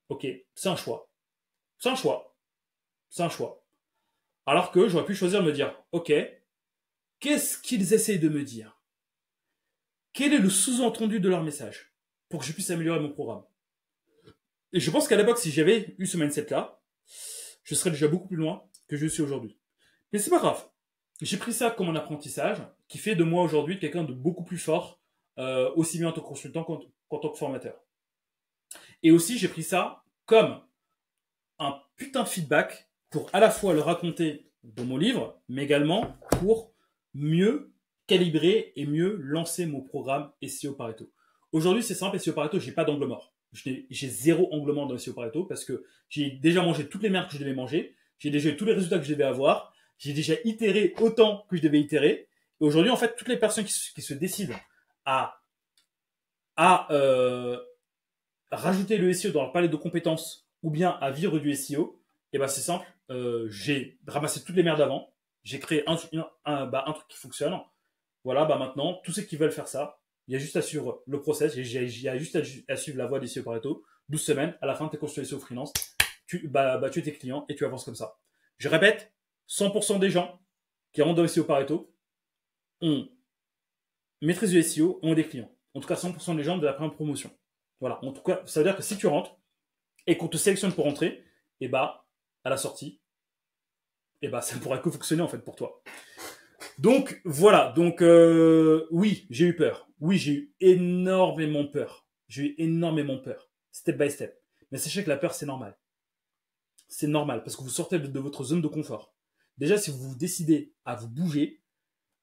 Ok, c'est un choix. C'est un choix. C'est un choix. Alors que j'aurais pu choisir de me dire, ok, qu'est-ce qu'ils essayent de me dire? Quel est le sous-entendu de leur message pour que je puisse améliorer mon programme? Et je pense qu'à l'époque, si j'avais eu ce mindset-là, je serais déjà beaucoup plus loin que je suis aujourd'hui. Mais c'est pas grave. J'ai pris ça comme un apprentissage qui fait de moi aujourd'hui quelqu'un de beaucoup plus fort, aussi bien en tant que consultant qu'en tant que formateur. Et aussi, j'ai pris ça comme un putain de feedback pour à la fois le raconter dans mon livre, mais également pour mieux calibrer et mieux lancer mon programme SEO Pareto. Aujourd'hui, c'est simple, SEO Pareto, j'ai pas d'angle mort. J'ai 0 angle mort dans SEO Pareto parce que j'ai déjà mangé toutes les merdes que je devais manger, j'ai déjà eu tous les résultats que je devais avoir, j'ai déjà itéré autant que je devais itérer. Et aujourd'hui, en fait, toutes les personnes qui se décident à rajouter le SEO dans leur palette de compétences ou bien à vivre du SEO, et ben c'est simple, j'ai ramassé toutes les merdes avant, j'ai créé un truc qui fonctionne. Voilà, maintenant, tous ceux qui veulent faire ça, il y a juste à suivre le process, il y a juste à suivre la voie des SEO Pareto, 12 semaines, à la fin, tu es consultant SEO freelance, tu es tes clients et tu avances comme ça. Je répète, 100% des gens qui rentrent dans le SEO Pareto ont maîtrise du SEO, ont des clients. En tout cas, 100% des gens de la première promotion. Voilà. En tout cas, ça veut dire que si tu rentres et qu'on te sélectionne pour rentrer, et bah, à la sortie, et bah, ça ne pourra que fonctionner en fait pour toi. Donc, voilà. Donc, oui, j'ai eu peur. Oui, j'ai eu énormément peur. J'ai eu énormément peur. Step by step. Mais sachez que la peur, c'est normal. C'est normal parce que vous sortez de votre zone de confort. Déjà, si vous décidez à vous bouger,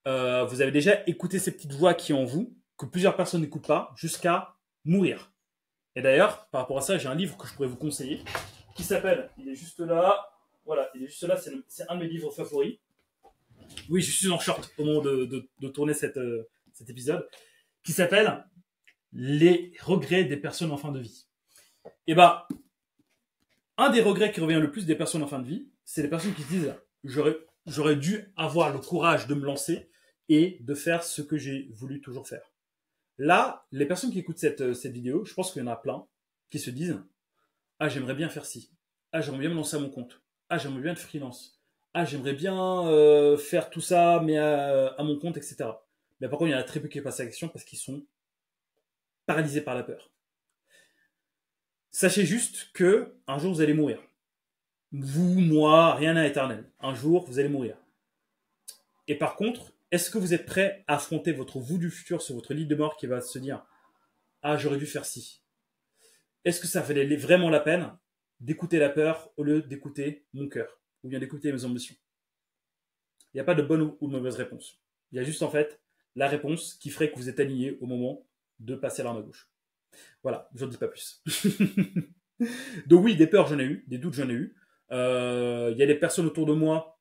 vous avez déjà écouté ces petites voix qui en vous, que plusieurs personnes n'écoutent pas, jusqu'à mourir. Et d'ailleurs, par rapport à ça, j'ai un livre que je pourrais vous conseiller, qui s'appelle, il est juste là, voilà, il est juste là, c'est un de mes livres favoris. Oui, je suis en short au moment de tourner cet épisode, qui s'appelle Les regrets des personnes en fin de vie. Et bah, un des regrets qui revient le plus des personnes en fin de vie, c'est les personnes qui se disent j'aurais dû avoir le courage de me lancer et de faire ce que j'ai voulu toujours faire. Là, les personnes qui écoutent cette vidéo, je pense qu'il y en a plein qui se disent ah, j'aimerais bien faire ci. Ah, j'aimerais bien me lancer à mon compte. Ah, j'aimerais bien être freelance. Ah, j'aimerais bien faire tout ça, mais à mon compte, etc. Mais par contre, il y en a très peu qui passent à l'action parce qu'ils sont paralysés par la peur. Sachez juste que un jour, vous allez mourir. Vous, moi, rien n'est éternel. Un jour, vous allez mourir. Et par contre, est-ce que vous êtes prêt à affronter votre vous du futur sur votre lit de mort qui va se dire ah, j'aurais dû faire ci. Est-ce que ça valait vraiment la peine d'écouter la peur au lieu d'écouter mon cœur ou bien d'écouter mes ambitions? Il n'y a pas de bonne ou de mauvaise réponse. Il y a juste en fait la réponse qui ferait que vous êtes aligné au moment de passer l'arme à gauche. Voilà, je ne dis pas plus. Donc oui, des peurs j'en ai eu, des doutes j'en ai eu. Il y a des personnes autour de moi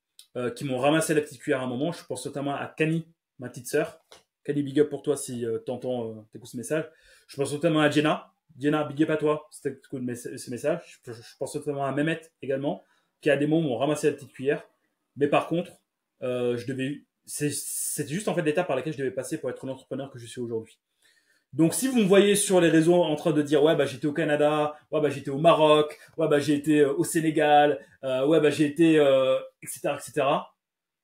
qui m'ont ramassé la petite cuillère à un moment. Je pense notamment à Kani, ma petite sœur. Kani, big up pour toi si t'écoutes ce message. Je pense notamment à Jenna. Jenna, big up à toi si t'écoutes ce message. Je pense notamment à Mehmet également, qui à des moments m'ont ramassé la petite cuillère. Mais par contre, c'était juste en fait l'étape par laquelle je devais passer pour être l'entrepreneur que je suis aujourd'hui. Donc si vous me voyez sur les réseaux en train de dire ouais bah j'étais au Canada, ouais bah j'étais au Maroc, ouais bah j'ai été au Sénégal, ouais bah j'ai été etc.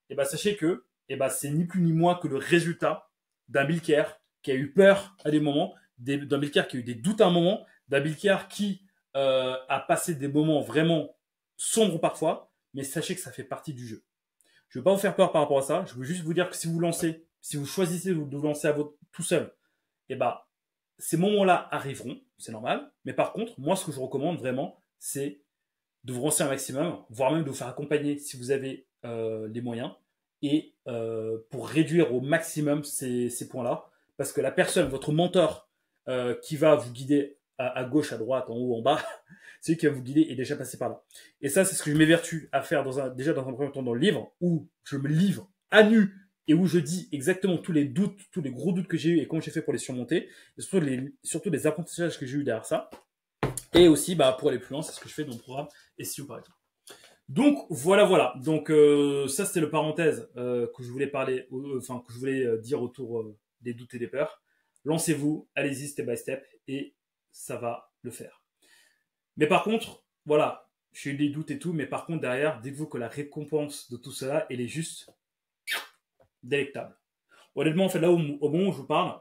Et bah sachez que c'est ni plus ni moins que le résultat d'un Bill Kerr qui a eu peur à des moments, d'un Bill Kerr qui a eu des doutes à un moment, d'un Bill Kerr qui a passé des moments vraiment sombres parfois, mais sachez que ça fait partie du jeu. Je ne veux pas vous faire peur par rapport à ça, je veux juste vous dire que si vous choisissez de vous lancer tout seul, et bah, ces moments-là arriveront, c'est normal. Mais par contre, moi, ce que je recommande vraiment, c'est de vous renseigner un maximum, voire même de vous faire accompagner si vous avez les moyens, et pour réduire au maximum ces points-là. Parce que la personne, votre mentor, qui va vous guider à gauche, à droite, en haut, en bas, celui qui va vous guider est déjà passé par là. Et ça, c'est ce que je m'évertue à faire déjà dans un premier temps dans le livre, où je me livre à nu et où je dis exactement tous les doutes, tous les gros doutes que j'ai eu et comment j'ai fait pour les surmonter, et surtout les apprentissages que j'ai eu derrière ça. Et aussi, bah, pour aller plus loin, c'est ce que je fais dans mon programme SEO par exemple. Donc voilà. Donc ça c'était le parenthèse que je voulais parler, enfin que je voulais dire autour des doutes et des peurs. Lancez-vous, allez-y step by step et ça va le faire. Mais par contre, voilà, j'ai eu des doutes et tout, mais par contre derrière, dites-vous que la récompense de tout cela, elle est juste délectable. Honnêtement, en fait là au moment où je vous parle,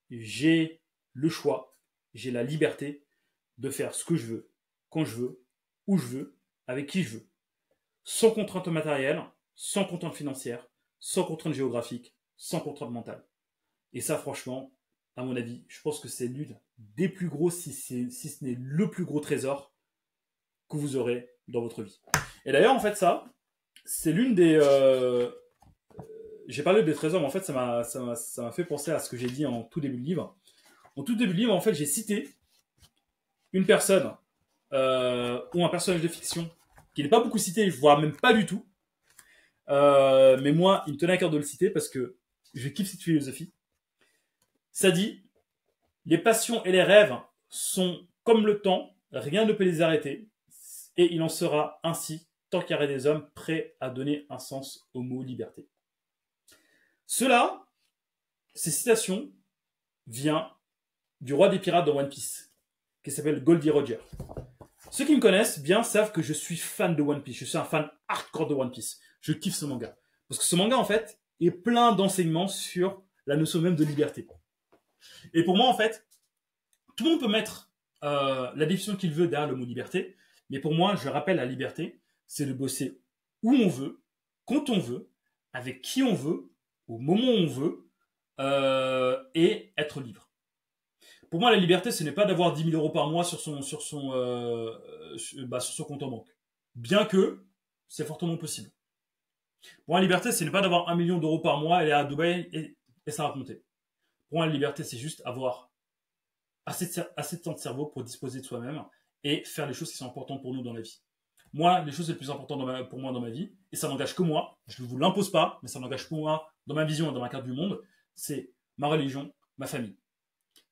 j'ai le choix, j'ai la liberté de faire ce que je veux, quand je veux, où je veux, avec qui je veux. Sans contrainte matérielle, sans contrainte financière, sans contrainte géographique, sans contrainte mentale. Et ça, franchement, à mon avis, je pense que c'est l'une des plus gros, si ce n'est le plus gros trésor que vous aurez dans votre vie. Et d'ailleurs, en fait, ça, c'est l'une des... j'ai parlé des trésors, mais en fait, ça m'a fait penser à ce que j'ai dit en tout début de livre. En tout début de livre, en fait, j'ai cité une personne ou un personnage de fiction qui n'est pas beaucoup cité, voire même pas du tout. Mais moi, il me tenait à cœur de le citer parce que je kiffe cette philosophie. Ça dit, les passions et les rêves sont comme le temps, rien ne peut les arrêter, et il en sera ainsi tant qu'il y aurait des hommes prêts à donner un sens au mot liberté. Ces citations, viennent du roi des pirates de One Piece, qui s'appelle Goldie Roger. Ceux qui me connaissent bien savent que je suis fan de One Piece. Je suis un fan hardcore de One Piece. Je kiffe ce manga. Parce que ce manga, en fait, est plein d'enseignements sur la notion même de liberté. Et pour moi, en fait, tout le monde peut mettre la définition qu'il veut derrière le mot liberté. Mais pour moi, je rappelle, la liberté, c'est de bosser où on veut, quand on veut, avec qui on veut, au moment où on veut, et être libre. Pour moi, la liberté, ce n'est pas d'avoir 10 000 euros par mois sur son compte en banque. Bien que c'est fortement possible. Pour moi, la liberté, ce n'est pas d'avoir 1 million d'euros par mois, aller à Dubaï et ça va compter. Pour moi, la liberté, c'est juste avoir assez de temps de cerveau pour disposer de soi-même et faire les choses qui sont importantes pour nous dans la vie. Moi, les choses les plus importantes pour moi dans ma vie, et ça n'engage que moi, je ne vous l'impose pas, mais ça n'engage que moi dans ma vision et dans ma carte du monde, c'est ma religion, ma famille.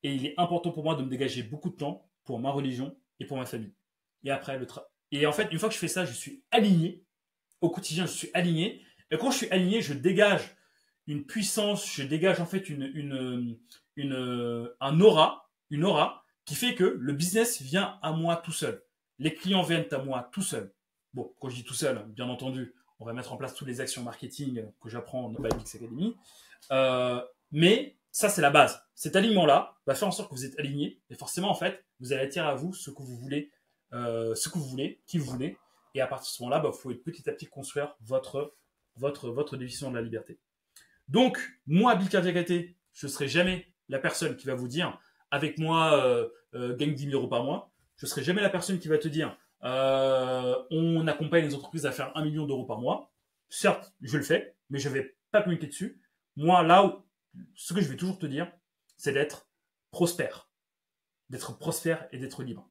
Et il est important pour moi de me dégager beaucoup de temps pour ma religion et pour ma famille. Et après, et en fait, une fois que je fais ça, je suis aligné. Au quotidien, je suis aligné. Et quand je suis aligné, je dégage une puissance, je dégage en fait une aura qui fait que le business vient à moi tout seul. Les clients viennent à moi tout seul. Bon, quand je dis tout seul, bien entendu, on va mettre en place toutes les actions marketing que j'apprends dans Bybix Academy. Mais ça, c'est la base. Cet alignement-là va faire en sorte que vous êtes aligné. Et forcément, en fait, vous allez attirer à vous ce que vous voulez, qui vous voulez. Et à partir de ce moment-là, vous pouvez petit à petit construire votre définition de la liberté. Donc, moi, Bill Cardiacaté, je ne serai jamais la personne qui va vous dire, avec moi, gagne 10 000 euros par mois. Je ne serai jamais la personne qui va te dire, on accompagne les entreprises à faire 1 million d'euros par mois. Certes, je le fais, mais je ne vais pas communiquer dessus. Moi, là où ce que je vais toujours te dire, c'est d'être prospère. D'être prospère et d'être libre.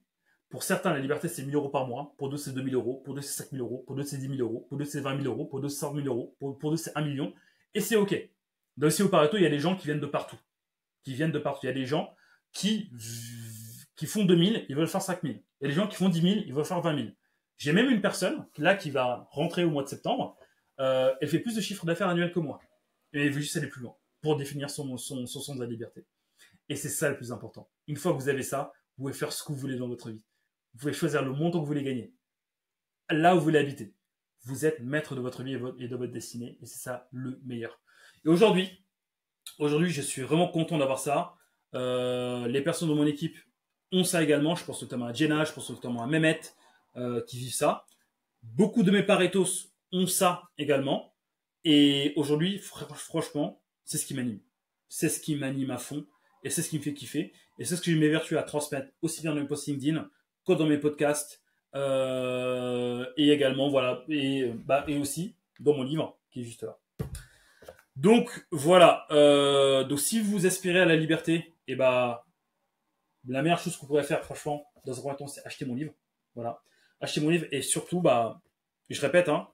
Pour certains, la liberté, c'est 1 000 euros par mois. Pour d'autres, c'est 2 000 euros. Pour d'autres, c'est 5 000 euros. Pour d'autres, c'est 10 000 euros. Pour d'autres, c'est 20 000 euros. Pour d'autres, c'est 100 000 euros. Pour d'autres, c'est 1 million. Et c'est OK. Dans le SEO Pareto, il y a des gens qui viennent de partout. Il y a des gens qui font 2 000, ils veulent faire 5 000. Il y a des gens qui font 10 000, ils veulent faire 20 000. J'ai même une personne, là, qui va rentrer au mois de septembre. Elle fait plus de chiffre d'affaires annuel que moi. Et elle veut juste aller plus loin pour définir son sens de la liberté. Et c'est ça le plus important. Une fois que vous avez ça, vous pouvez faire ce que vous voulez dans votre vie. Vous pouvez choisir le montant que vous voulez gagner. Là où vous voulez habiter. Vous êtes maître de votre vie et de votre destinée. Et c'est ça le meilleur. Et aujourd'hui, je suis vraiment content d'avoir ça. Les personnes de mon équipe ont ça également. Je pense notamment à Jenna, je pense notamment à Mehmet qui vivent ça. Beaucoup de mes paretos ont ça également. Et aujourd'hui, franchement, c'est ce qui m'anime. c'est ce qui m'anime à fond et c'est ce qui me fait kiffer. Et c'est ce que je m'évertue à transmettre aussi bien dans mes posts LinkedIn que dans mes podcasts. Et également, voilà, et aussi dans mon livre qui est juste là. Donc voilà, donc si vous aspirez à la liberté, et la meilleure chose que vous pourrez faire, franchement, dans un premier temps, c'est acheter mon livre. Voilà, acheter mon livre et surtout, je répète, hein,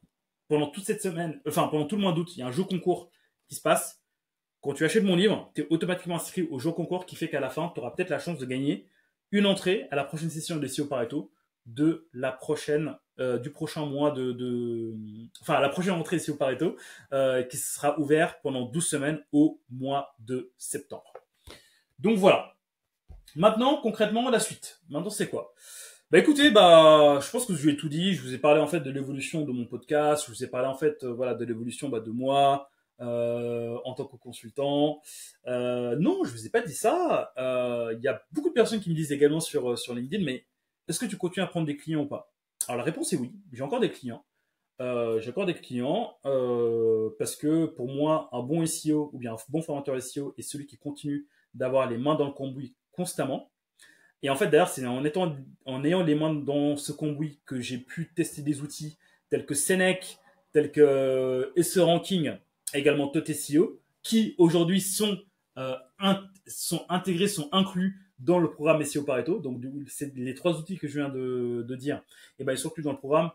pendant toute cette semaine, enfin pendant tout le mois d'août, il y a un jeu concours qui se passe. Quand tu achètes mon livre, tu es automatiquement inscrit au jeu concours qui fait qu'à la fin, tu auras peut-être la chance de gagner une entrée à la prochaine session de SEO Pareto de la prochaine, du prochain mois enfin, la prochaine rentrée de SEO Pareto, qui sera ouvert pendant 12 semaines au mois de septembre. Donc voilà. Maintenant, concrètement, la suite. Maintenant, c'est quoi? Écoutez, je pense que je vous ai tout dit. Je vous ai parlé en fait de l'évolution de mon podcast. Je vous ai parlé en fait, voilà, de l'évolution de moi en tant que consultant. Non, je vous ai pas dit ça. Il y a beaucoup de personnes qui me disent également sur LinkedIn, mais est-ce que tu continues à prendre des clients ou pas? Alors la réponse est oui. J'ai encore des clients. Parce que pour moi, un bon SEO ou bien un bon formateur SEO est celui qui continue d'avoir les mains dans le cambouis constamment. Et en fait, d'ailleurs, c'est en ayant les mains dans ce cambouis que j'ai pu tester des outils tels que Senec, tels que SEO Ranking, également TotSEO, qui aujourd'hui sont intégrés, sont inclus dans le programme SEO Pareto. Donc, c'est les 3 outils que je viens de dire. Et ils sont inclus dans le programme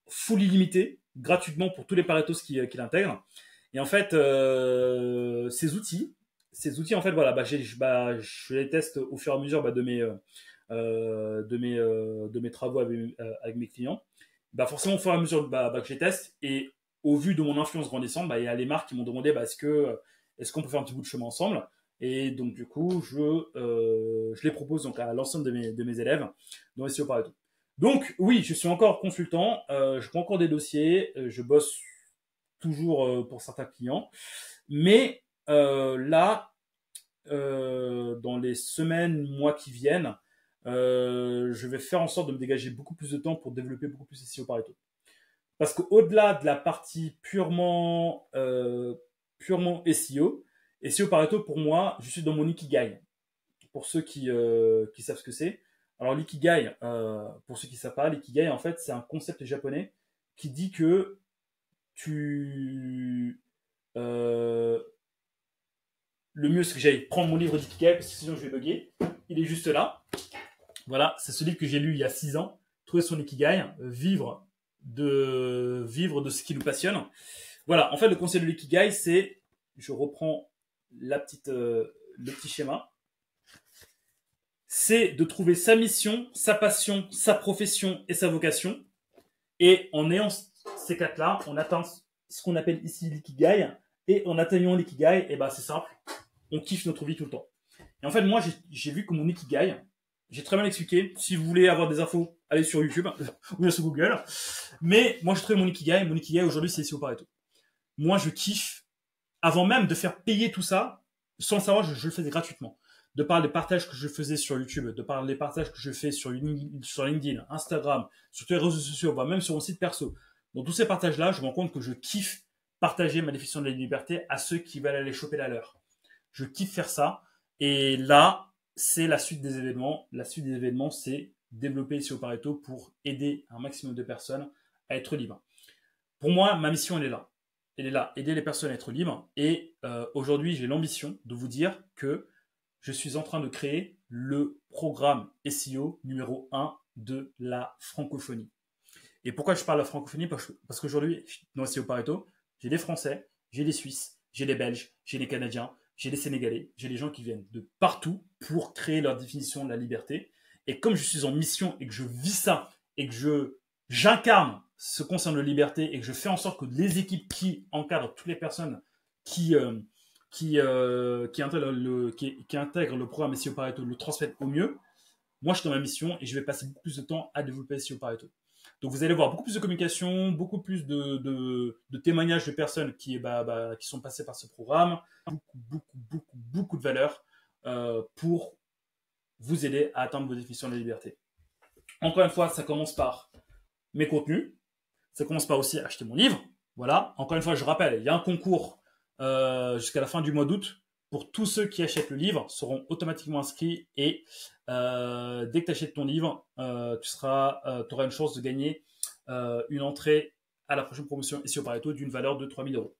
full illimité, gratuitement pour tous les Paretos qui l'intègrent. Et en fait, ces outils, en fait, voilà, je les teste au fur et à mesure de mes travaux avec mes clients. Forcément, au fur et à mesure que je les teste, et au vu de mon influence grandissante, il y a les marques qui m'ont demandé est-ce qu'on peut faire un petit bout de chemin ensemble. Et donc, du coup, je les propose donc à l'ensemble de mes élèves dans SEO Pareto. Donc, oui, je suis encore consultant, je prends encore des dossiers, je bosse toujours pour certains clients. Mais là, dans les semaines, mois qui viennent, je vais faire en sorte de me dégager beaucoup plus de temps pour développer beaucoup plus SEO Pareto. Parce qu'au-delà de la partie purement SEO, SEO Pareto, pour moi, je suis dans mon Ikigai. Pour ceux qui savent ce que c'est. Alors l'ikigai, pour ceux qui ne savent pas, l'ikigai, en fait, c'est un concept japonais qui dit que le mieux, c'est que j'aille prendre mon livre d'ikigai, parce que sinon je vais bugger. Il est juste là. Voilà, c'est ce livre que j'ai lu il y a 6 ans. Trouver son ikigai, vivre de ce qui nous passionne. Voilà, en fait, le concept de l'ikigai, c'est, je reprends le petit schéma, c'est de trouver sa mission, sa passion, sa profession et sa vocation. Et en ayant ces 4-là, on atteint ce qu'on appelle ici l'ikigai. Et en atteignant l'ikigai, c'est simple, on kiffe notre vie tout le temps. Et en fait, moi, j'ai vu que mon ikigai, j'ai très mal expliqué. Si vous voulez avoir des infos, allez sur YouTube ou bien sur Google. Mais moi, j'ai trouvé mon ikigai. Mon ikigai, aujourd'hui, c'est SEO Pareto. Moi, je kiffe, avant même de faire payer tout ça, sans le savoir, je le faisais gratuitement. De par les partages que je faisais sur YouTube, de par les partages que je fais sur LinkedIn, Instagram, sur tous les réseaux sociaux, voire même sur mon site perso. Dans tous ces partages-là, je me rends compte que je kiffe partager ma définition de la liberté à ceux qui veulent aller choper la leur. Je kiffe faire ça. Et là, c'est la suite des événements. La suite des événements, c'est développer SEO Pareto pour aider un maximum de personnes à être libres. Pour moi, ma mission, elle est là. Elle est là, aider les personnes à être libres. Et aujourd'hui, j'ai l'ambition de vous dire que je suis en train de créer le programme SEO numéro 1 de la francophonie. Et pourquoi je parle de la francophonie? Parce qu'aujourd'hui, dans SEO Pareto, j'ai des Français, j'ai des Suisses, j'ai des Belges, j'ai des Canadiens, j'ai des Sénégalais, j'ai des gens qui viennent de partout pour créer leur définition de la liberté. Et comme je suis en mission et que je vis ça et que j'incarne ce concept de liberté et que je fais en sorte que les équipes qui encadrent toutes les personnes qui intègrent le programme SEO Pareto le transmettent au mieux, moi je suis dans ma mission et je vais passer beaucoup plus de temps à développer SEO Pareto. Donc vous allez voir beaucoup plus de communication, beaucoup plus de témoignages de personnes qui sont passées par ce programme, beaucoup de valeur pour vous aider à atteindre vos définitions de la liberté. Encore une fois, ça commence par mes contenus, ça commence par aussi acheter mon livre. Voilà, encore une fois, je rappelle, il y a un concours jusqu'à la fin du mois d'août. pour tous ceux qui achètent le livre, seront automatiquement inscrits et dès que tu achètes ton livre, tu auras une chance de gagner une entrée à la prochaine promotion SEO Pareto d'une valeur de 3 000 euros.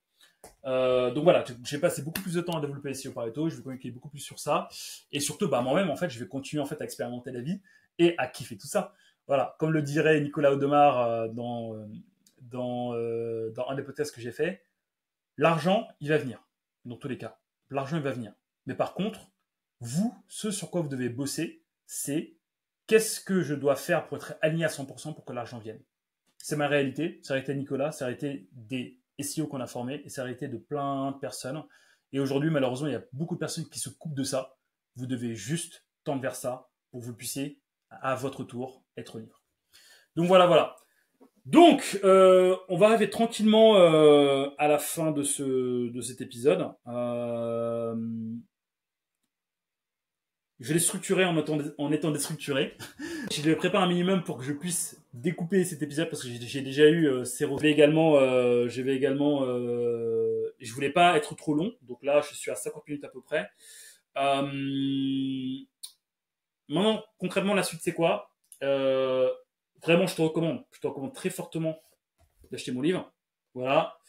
Donc voilà, j'ai passé beaucoup plus de temps à développer SEO Pareto, je vais communiquer beaucoup plus sur ça, et surtout, moi-même, en fait, je vais continuer en fait à expérimenter la vie et à kiffer tout ça. Voilà, comme le dirait Nicolas Audemars dans un des podcasts que j'ai fait, l'argent, il va venir, dans tous les cas. L'argent, il va venir. Mais par contre, vous, ce sur quoi vous devez bosser, c'est qu'est-ce que je dois faire pour être aligné à 100% pour que l'argent vienne. C'est ma réalité, ça a été Nicolas, ça a été des SEO qu'on a formés et ça a été de plein de personnes. Et aujourd'hui, malheureusement, il y a beaucoup de personnes qui se coupent de ça. Vous devez juste tendre vers ça pour que vous puissiez, à votre tour, être libre. Donc voilà. Donc, on va arriver tranquillement à la fin de cet épisode. Je l'ai structuré en étant déstructuré. Je l'ai préparé un minimum pour que je puisse découper cet épisode parce que j'ai déjà eu ces reflets également. Je voulais pas être trop long, donc là je suis à 50 minutes à peu près. Maintenant, concrètement, la suite c'est quoi? Vraiment, je te recommande très fortement d'acheter mon livre. Voilà.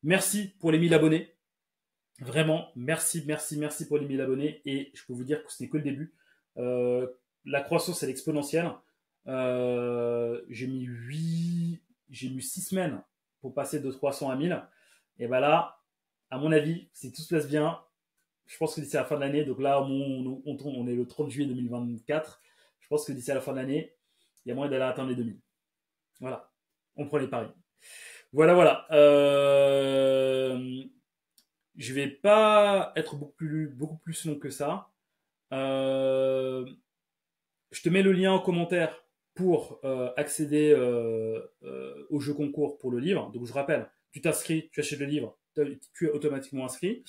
Merci pour les 1000 abonnés. Vraiment, merci pour les 1000 abonnés. Et je peux vous dire que ce n'est que le début. La croissance, elle est exponentielle. J'ai mis 6 semaines pour passer de 300 à 1000. Et ben là, à mon avis, si tout se passe bien, je pense que d'ici à la fin de l'année, donc là, on est le 30 juillet 2024. Je pense que d'ici à la fin de l'année, il y a moyen d'aller atteindre les 2000. Voilà. On prend les paris. Voilà. Je vais pas être beaucoup plus long que ça. Je te mets le lien en commentaire pour accéder au jeu concours pour le livre. Donc je rappelle, tu t'inscris, tu achètes le livre, tu es automatiquement inscrit.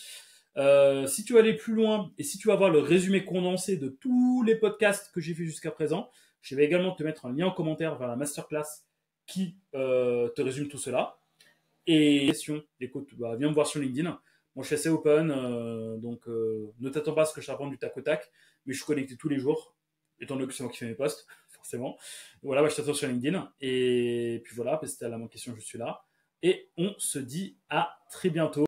Si tu veux aller plus loin et si tu vas voir le résumé condensé de tous les podcasts que j'ai fait jusqu'à présent, je vais également te mettre un lien en commentaire vers la masterclass qui te résume tout cela. Et question, écoute, viens me voir sur LinkedIn. Moi, je suis assez open, donc ne t'attends pas à ce que je te réponde du tac au tac, mais je suis connecté tous les jours, étant donné que c'est moi qui fais mes posts, forcément. Voilà, je t'attends sur LinkedIn. Et puis voilà, si tu as la moindre question, je suis là. Et on se dit à très bientôt.